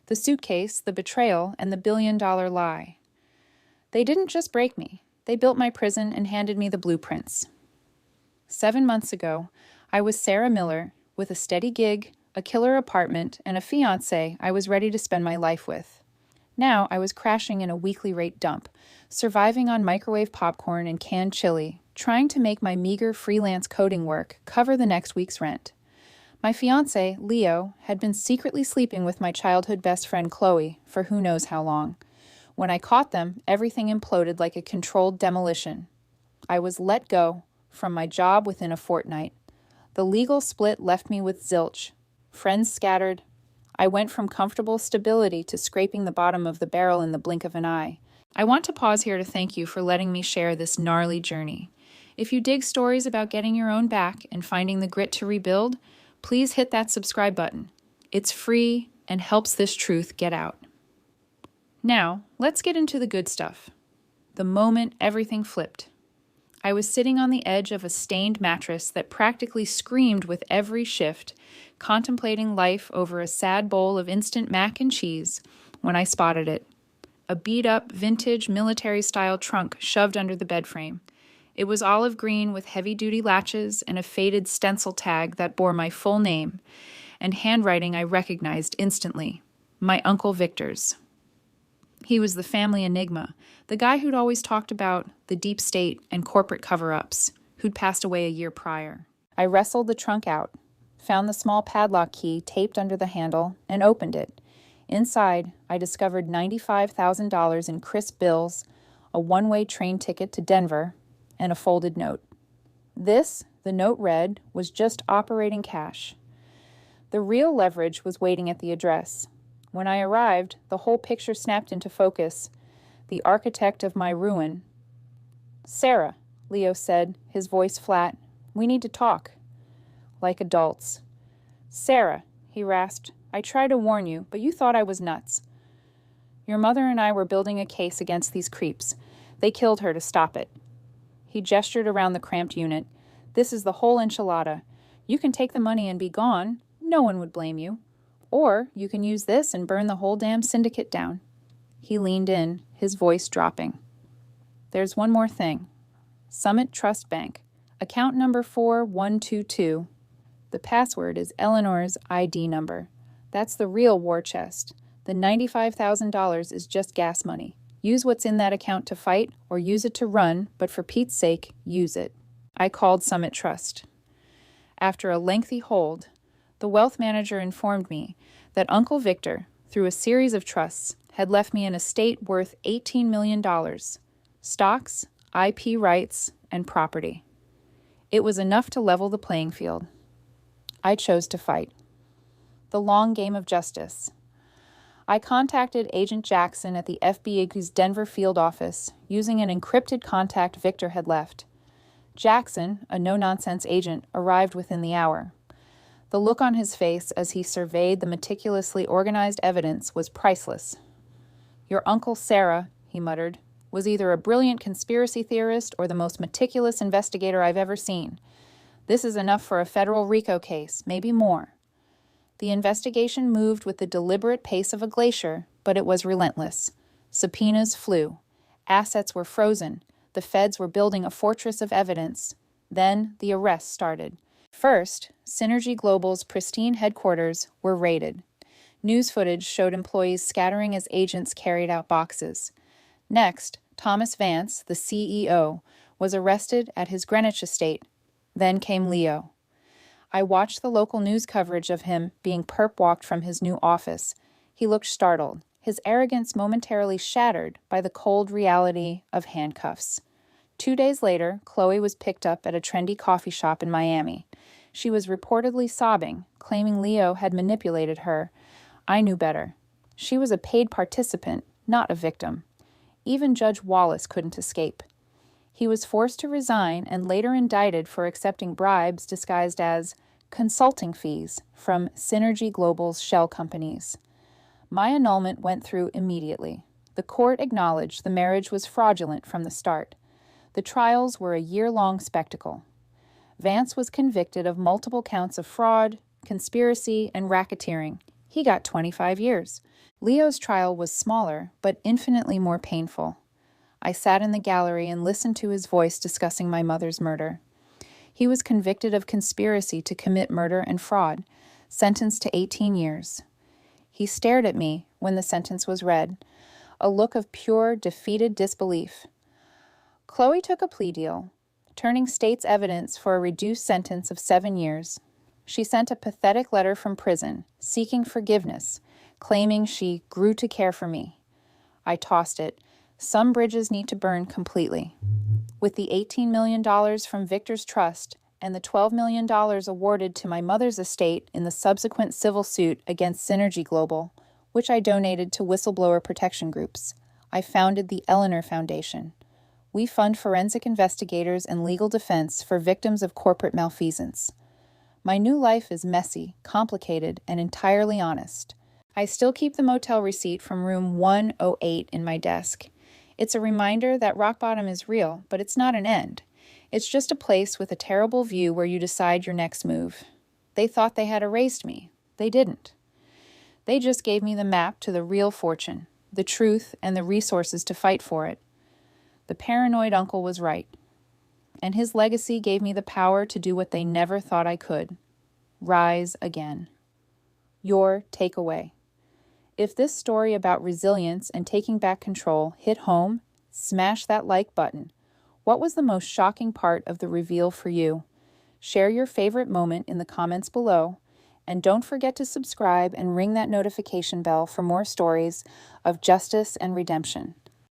The suitcase, the betrayal, and the billion-dollar lie. They didn't just break me. They built my prison and handed me the blueprints. 7 months ago, I was Sarah Miller with a steady gig, a killer apartment, and a fiancé I was ready to spend my life with. Now I was crashing in a weekly rate dump, surviving on microwave popcorn and canned chili, trying to make my meager freelance coding work cover the next week's rent. My fiancé, Leo, had been secretly sleeping with my childhood best friend Chloe for who knows how long. When I caught them, everything imploded like a controlled demolition. I was let go from my job within a fortnight. The legal split left me with zilch. Friends scattered. I went from comfortable stability to scraping the bottom of the barrel in the blink of an eye. I want to pause here to thank you for letting me share this gnarly journey. If you dig stories about getting your own back and finding the grit to rebuild, please hit that subscribe button. It's free and helps this truth get out. Now, let's get into the good stuff. The moment everything flipped. I was sitting on the edge of a stained mattress that practically screamed with every shift, contemplating life over a sad bowl of instant mac and cheese, when I spotted it. A beat-up, vintage, military-style trunk shoved under the bed frame. It was olive green with heavy-duty latches and a faded stencil tag that bore my full name, and handwriting I recognized instantly. My Uncle Victor's. He was the family enigma, the guy who'd always talked about the deep state and corporate cover-ups, who'd passed away a year prior. I wrestled the trunk out, found the small padlock key taped under the handle, and opened it. Inside, I discovered $95,000 in crisp bills, a one-way train ticket to Denver, and a folded note. This, the note read, was just operating cash. The real leverage was waiting at the address. When I arrived, the whole picture snapped into focus. The architect of my ruin. "Sarah," Leo said, his voice flat, "we need to talk." Like adults. "Sarah," he rasped, "I tried to warn you, but you thought I was nuts. Your mother and I were building a case against these creeps. They killed her to stop it." He gestured around the cramped unit. "This is the whole enchilada. You can take the money and be gone. No one would blame you. Or you can use this and burn the whole damn syndicate down." He leaned in, his voice dropping. "There's one more thing. Summit Trust Bank. Account number 4122. The password is Eleanor's ID number. That's the real war chest. The $95,000 is just gas money. Use what's in that account to fight or use it to run, but for Pete's sake, use it." I called Summit Trust. After a lengthy hold, the wealth manager informed me that Uncle Victor, through a series of trusts, had left me an estate worth $18 million, stocks, IP rights, and property. It was enough to level the playing field. I chose to fight. The long game of justice. I contacted Agent Jackson at the FBI's Denver field office using an encrypted contact Victor had left. Jackson, a no-nonsense agent, arrived within the hour. The look on his face as he surveyed the meticulously organized evidence was priceless. "Your Uncle Sarah," he muttered, "was either a brilliant conspiracy theorist or the most meticulous investigator I've ever seen. This is enough for a federal RICO case, maybe more." The investigation moved with the deliberate pace of a glacier, but it was relentless. Subpoenas flew. Assets were frozen. The feds were building a fortress of evidence. Then the arrests started. First, Synergy Global's pristine headquarters were raided. News footage showed employees scattering as agents carried out boxes. Next, Thomas Vance, the CEO, was arrested at his Greenwich estate. Then came Leo. I watched the local news coverage of him being perp-walked from his new office. He looked startled, his arrogance momentarily shattered by the cold reality of handcuffs. 2 days later, Chloe was picked up at a trendy coffee shop in Miami. She was reportedly sobbing, claiming Leo had manipulated her. I knew better. She was a paid participant, not a victim. Even Judge Wallace couldn't escape. He was forced to resign and later indicted for accepting bribes disguised as consulting fees from Synergy Global's shell companies. My annulment went through immediately. The court acknowledged the marriage was fraudulent from the start. The trials were a year-long spectacle. Vance was convicted of multiple counts of fraud, conspiracy, and racketeering. He got 25 years. Leo's trial was smaller, but infinitely more painful. I sat in the gallery and listened to his voice discussing my mother's murder. He was convicted of conspiracy to commit murder and fraud, sentenced to 18 years. He stared at me when the sentence was read, a look of pure, defeated disbelief. Chloe took a plea deal, turning state's evidence for a reduced sentence of 7 years. She sent a pathetic letter from prison, seeking forgiveness, claiming she grew to care for me. I tossed it. Some bridges need to burn completely. With the $18 million from Victor's trust and the $12 million awarded to my mother's estate in the subsequent civil suit against Synergy Global, which I donated to whistleblower protection groups, I founded the Eleanor Foundation. We fund forensic investigators and legal defense for victims of corporate malfeasance. My new life is messy, complicated, and entirely honest. I still keep the motel receipt from room 108 in my desk. It's a reminder that rock bottom is real, but it's not an end. It's just a place with a terrible view where you decide your next move. They thought they had erased me. They didn't. They just gave me the map to the real fortune, the truth, and the resources to fight for it. The paranoid uncle was right. And his legacy gave me the power to do what they never thought I could. Rise again. Your takeaway. If this story about resilience and taking back control hit home, smash that like button. What was the most shocking part of the reveal for you? Share your favorite moment in the comments below, and don't forget to subscribe and ring that notification bell for more stories of justice and redemption.